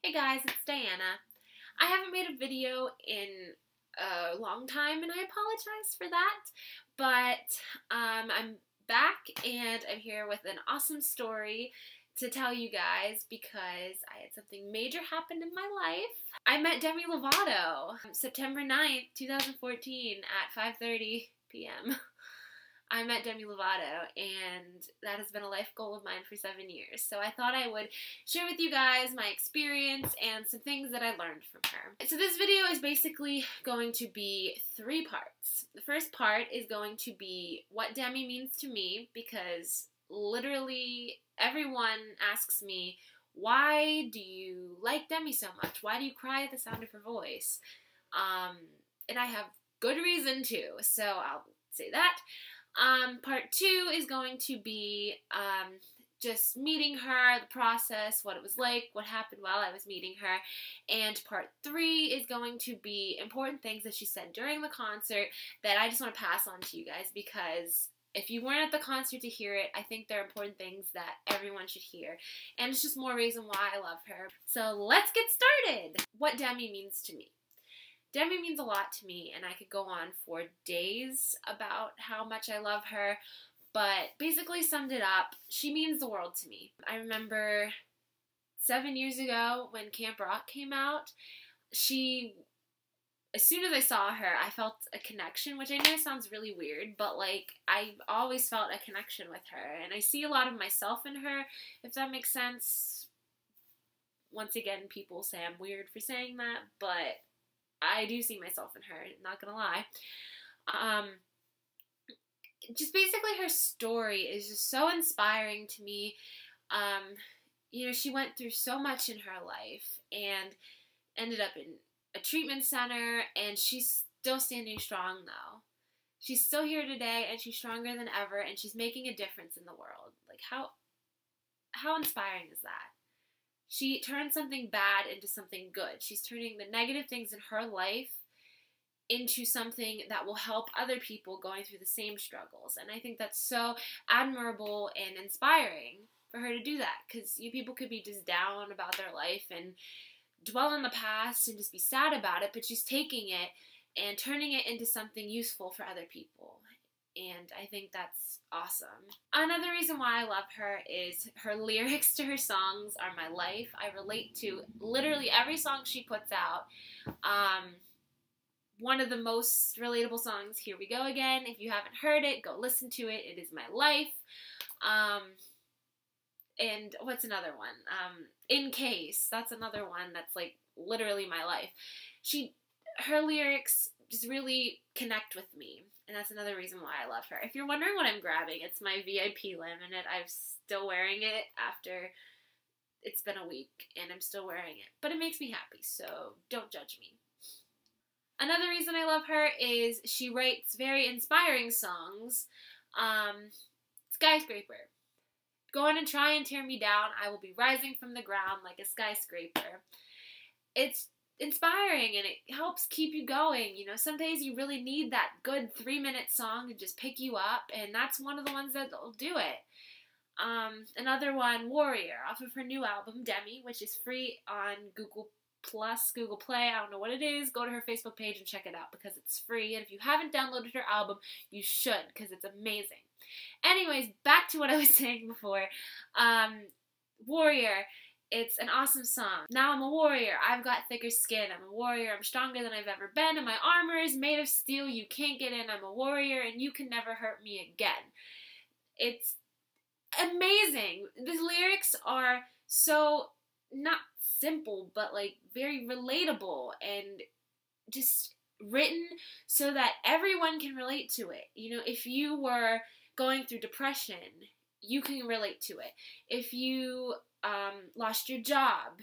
Hey guys, it's Diana. I haven't made a video in a long time and I apologize for that, but I'm back and I'm here with an awesome story to tell you guys because I had something major happen in my life. I met Demi Lovato September 9th, 2014 at 5:30 p.m. I met Demi Lovato, and that has been a life goal of mine for 7 years. So I thought I would share with you guys my experience and some things that I learned from her. So this video is basically going to be 3 parts. The first part is going to be what Demi means to me, because literally everyone asks me, why do you like Demi so much? Why do you cry at the sound of her voice? And I have good reason to, so I'll say that. Part 2 is going to be just meeting her, the process, what it was like, what happened while I was meeting her. And part 3 is going to be important things that she said during the concert that I just want to pass on to you guys, because if you weren't at the concert to hear it, I think there are important things that everyone should hear. And it's just more reason why I love her. So let's get started! What Demi means to me. Demi means a lot to me, and I could go on for days about how much I love her, but basically summed it up, she means the world to me. I remember 7 years ago when Camp Rock came out, as soon as I saw her, I felt a connection, which I know sounds really weird, but like, I always felt a connection with her, and I see a lot of myself in her, if that makes sense. Once again, people say I'm weird for saying that, but I do see myself in her, not gonna lie. Just basically her story is just so inspiring to me. You know, she went through so much in her life and ended up in a treatment center, and she's still standing strong though. She's still here today, and she's stronger than ever, and she's making a difference in the world. Like, how inspiring is that? She turned something bad into something good. She's turning the negative things in her life into something that will help other people going through the same struggles. And I think that's so admirable and inspiring for her to do that, because you people could be just down about their life and dwell on the past and just be sad about it, but she's taking it and turning it into something useful for other people. And I think that's awesome. Another reason why I love her is her lyrics to her songs are my life. I relate to literally every song she puts out. One of the most relatable songs, Here We Go Again. If you haven't heard it, go listen to it. It is my life. And what's another one? In Case. That's another one that's like literally my life. Her lyrics just really connect with me. And that's another reason why I love her. If you're wondering what I'm grabbing, it's my VIP laminate. I'm still wearing it after it's been a week, and I'm still wearing it. But it makes me happy, so don't judge me. Another reason I love her is she writes very inspiring songs. Skyscraper. Go on and try and tear me down. I will be rising from the ground like a skyscraper. It's inspiring, and it helps keep you going. You know, some days you really need that good 3-minute song to just pick you up, and that's one of the ones that'll do it. Another one, Warrior, off of her new album, Demi, which is free on Google Play, I don't know what it is. Go to her Facebook page and check it out because it's free, and if you haven't downloaded her album, you should, because it's amazing. Anyways, back to what I was saying before. Warrior. It's an awesome song. Now I'm a warrior. I've got thicker skin. I'm a warrior. I'm stronger than I've ever been, and my armor is made of steel. You can't get in. I'm a warrior, and you can never hurt me again. It's amazing. The lyrics are so, not simple, but like very relatable and just written so that everyone can relate to it. You know, if you were going through depression, you can relate to it. If you lost your job,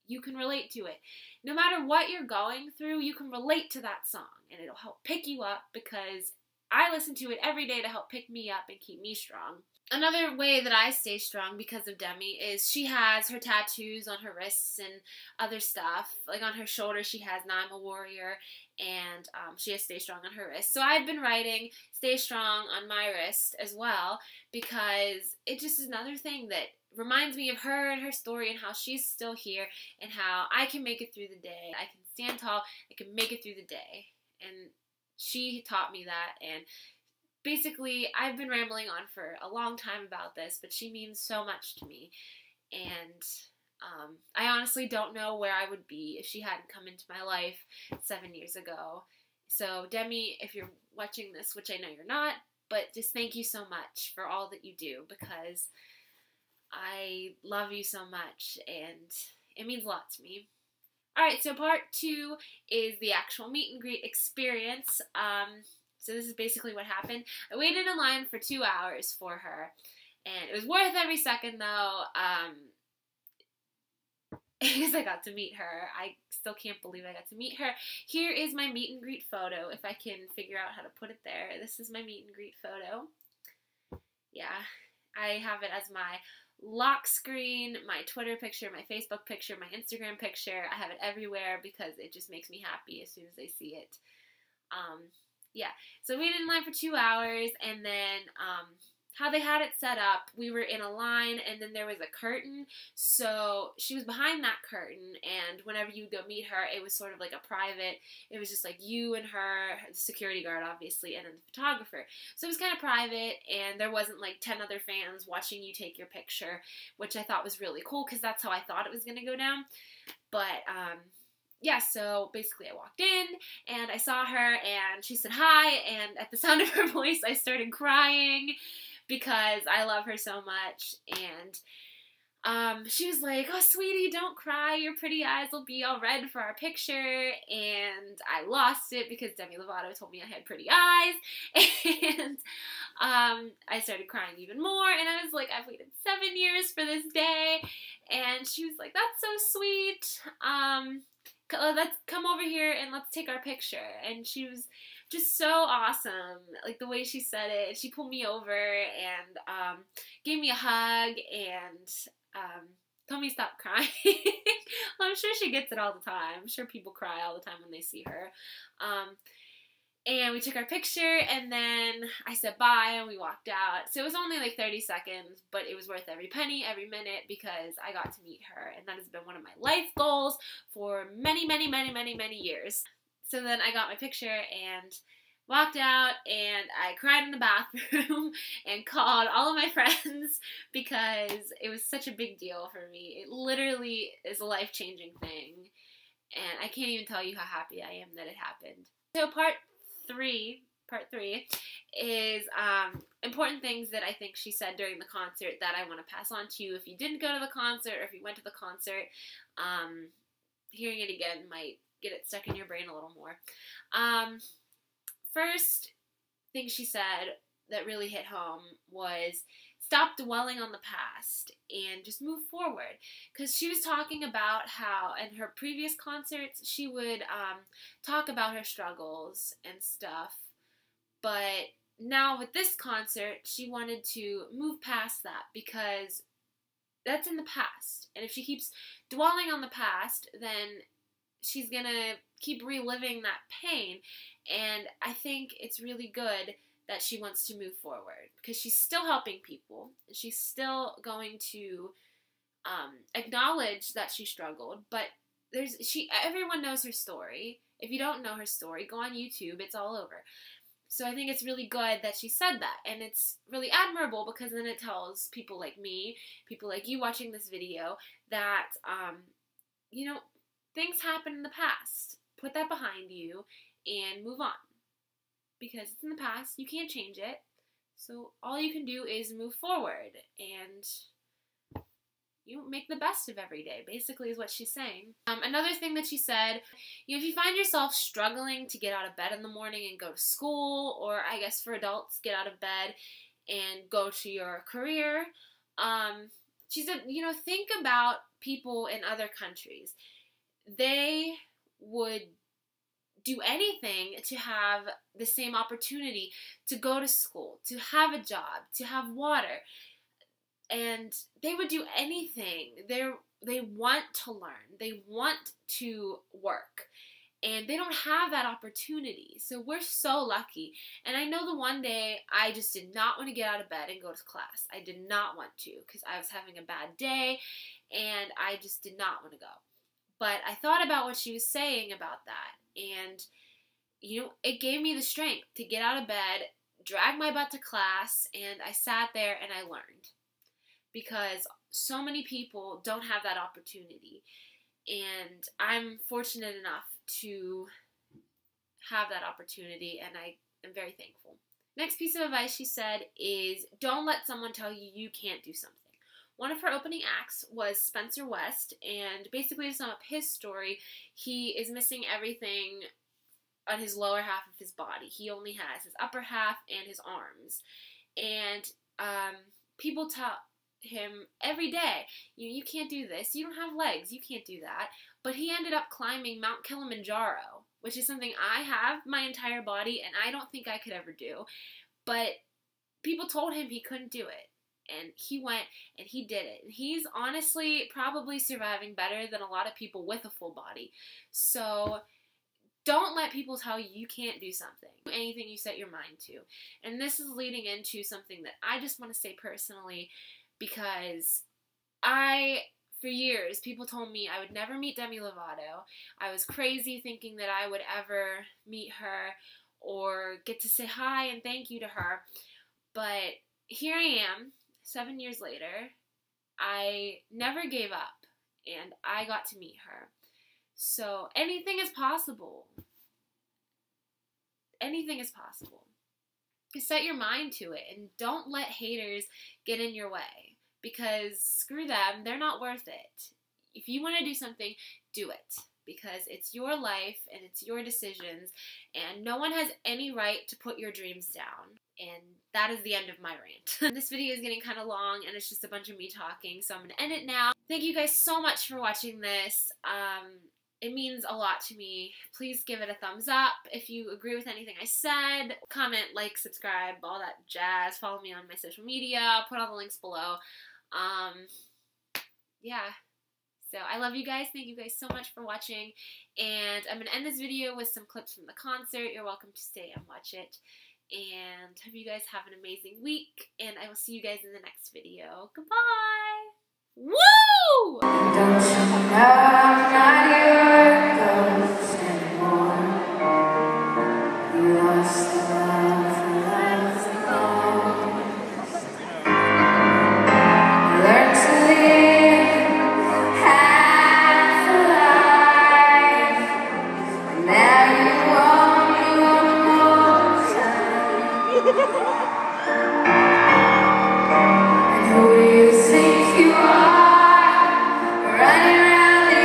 you can relate to it. No matter what you're going through, you can relate to that song, and it'll help pick you up, because I listen to it every day to help pick me up and keep me strong. Another way that I stay strong because of Demi is she has her tattoos on her wrists and other stuff. Like on her shoulder she has Now I'm a Warrior, and she has Stay Strong on her wrist. So I've been writing Stay Strong on my wrist as well, because it just is another thing that reminds me of her and her story and how she's still here and how I can make it through the day. I can stand tall. I can make it through the day. And she taught me that. And basically, I've been rambling on for a long time about this, but she means so much to me. And I honestly don't know where I would be if she hadn't come into my life 7 years ago. So, Demi, if you're watching this, which I know you're not, but just thank you so much for all that you do, because I love you so much, and it means a lot to me. Alright, so part 2 is the actual meet and greet experience. So this is basically what happened. I waited in line for 2 hours for her, and it was worth every second, though, because I got to meet her. I still can't believe I got to meet her. Here is my meet and greet photo, if I can figure out how to put it there. This is my meet and greet photo. Yeah, I have it as my lock screen, my Twitter picture, my Facebook picture, my Instagram picture. I have it everywhere because it just makes me happy as soon as I see it. Yeah, so we waited in line for 2 hours, and then how they had it set up, we were in a line, and then there was a curtain, so she was behind that curtain, and whenever you would go meet her, it was sort of like a private, it was just like you and her, the security guard, obviously, and then the photographer. So it was kind of private, and there wasn't like 10 other fans watching you take your picture, which I thought was really cool, because that's how I thought it was going to go down. But, yeah, so basically I walked in, and I saw her, and she said hi, and at the sound of her voice, I started crying, because I love her so much, and she was like, oh, sweetie, don't cry, your pretty eyes will be all red for our picture, and I lost it because Demi Lovato told me I had pretty eyes, and I started crying even more, and I was like, I've waited 7 years for this day, and she was like, that's so sweet, let's come over here and let's take our picture, and she was just so awesome, like the way she said it. She pulled me over and gave me a hug and told me to stop crying. Well, I'm sure she gets it all the time. I'm sure people cry all the time when they see her. And we took our picture, and then I said bye, and we walked out. So it was only like 30 seconds, but it was worth every penny, every minute, because I got to meet her, and that has been one of my life goals for many, many, many, many, many years. So then I got my picture and walked out, and I cried in the bathroom and called all of my friends because it was such a big deal for me. It literally is a life-changing thing, and I can't even tell you how happy I am that it happened. So part three is important things that I think she said during the concert that I want to pass on to you if you didn't go to the concert, or if you went to the concert. Hearing it again might get it stuck in your brain a little more. First thing she said that really hit home was stop dwelling on the past and just move forward. Because she was talking about how in her previous concerts she would talk about her struggles and stuff, but now with this concert she wanted to move past that because that's in the past, and if she keeps dwelling on the past, then she's gonna keep reliving that pain. And I think it's really good that she wants to move forward because she's still helping people, and she's still going to acknowledge that she struggled, but everyone knows her story. If you don't know her story, go on YouTube, it's all over. So I think it's really good that she said that, and it's really admirable because then it tells people like me, people like you watching this video, that, you know, things happen in the past. Put that behind you and move on. Because it's in the past, you can't change it. So all you can do is move forward and you make the best of every day, basically is what she's saying. Another thing that she said, you know, if you find yourself struggling to get out of bed in the morning and go to school, or I guess for adults, get out of bed and go to your career, she said, you know, think about people in other countries. They would do anything to have the same opportunity to go to school, to have a job, to have water. And they would do anything. They want to learn. They want to work. and they don't have that opportunity. So we're so lucky. And I know the one day I just did not want to get out of bed and go to class. I did not want to because I was having a bad day and I just did not want to go. But I thought about what she was saying about that, and you know, it gave me the strength to get out of bed, drag my butt to class, and I sat there and I learned. Because so many people don't have that opportunity. And I'm fortunate enough to have that opportunity, and I am very thankful. Next piece of advice she said is, don't let someone tell you you can't do something. One of her opening acts was Spencer West, and basically to sum up his story, he is missing everything on his lower half of his body. He only has his upper half and his arms. And people tell him every day, you can't do this, you don't have legs, you can't do that. But he ended up climbing Mount Kilimanjaro, which is something I have my entire body and I don't think I could ever do. But people told him he couldn't do it, and he went and he did it. And he's honestly probably surviving better than a lot of people with a full body. So don't let people tell you you can't do something, anything you set your mind to. And this is leading into something that I just want to say personally, because for years, people told me I would never meet Demi Lovato. I was crazy thinking that I would ever meet her or get to say hi and thank you to her. But here I am, 7 years later. I never gave up, and I got to meet her. So anything is possible. Anything is possible. Set your mind to it, and don't let haters get in your way, because screw them, they're not worth it. If you want to do something, do it, because it's your life and it's your decisions, and no one has any right to put your dreams down. And that is the end of my rant. This video is getting kind of long, and it's just a bunch of me talking, so I'm going to end it now. Thank you guys so much for watching this. It means a lot to me. Please give it a thumbs up if you agree with anything I said. Comment, like, subscribe, all that jazz. Follow me on my social media. I'll put all the links below. Yeah. So I love you guys. Thank you guys so much for watching. And I'm going to end this video with some clips from the concert. You're welcome to stay and watch it. And hope you guys have an amazing week. And I will see you guys in the next video. Goodbye! Woo! Don't you know I'm not your ghost anymore? You lost the love for life alone. Learn to live half a life, and now you want more time. And who do you think you are? Running around the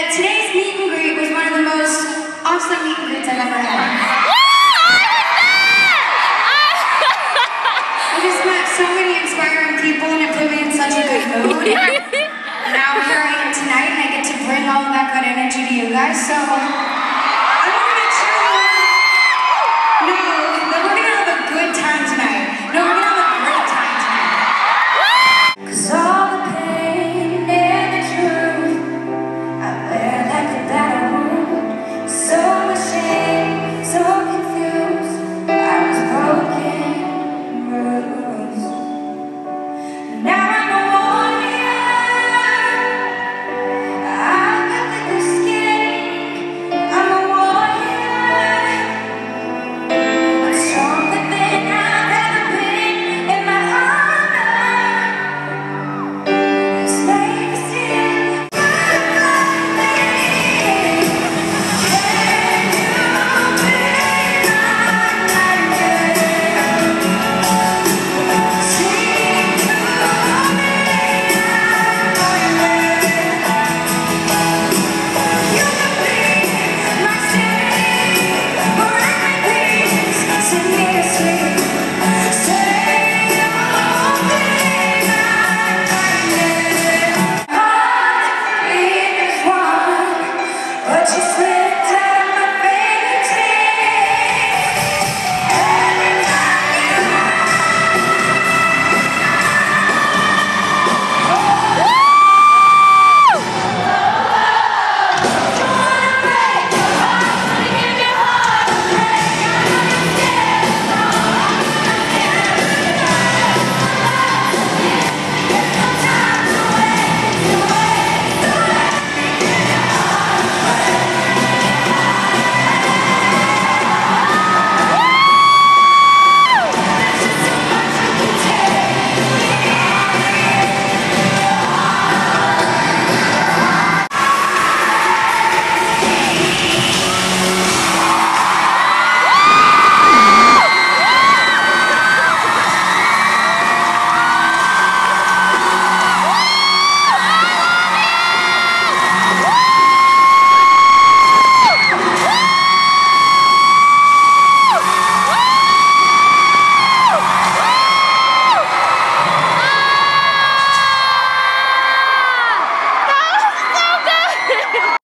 today's meet and greet was one of the most awesome meet and greets I've ever had. I just met so many inspiring people and it put me in such a good mood. Now here I am tonight and I get to bring all of that good energy to you guys, so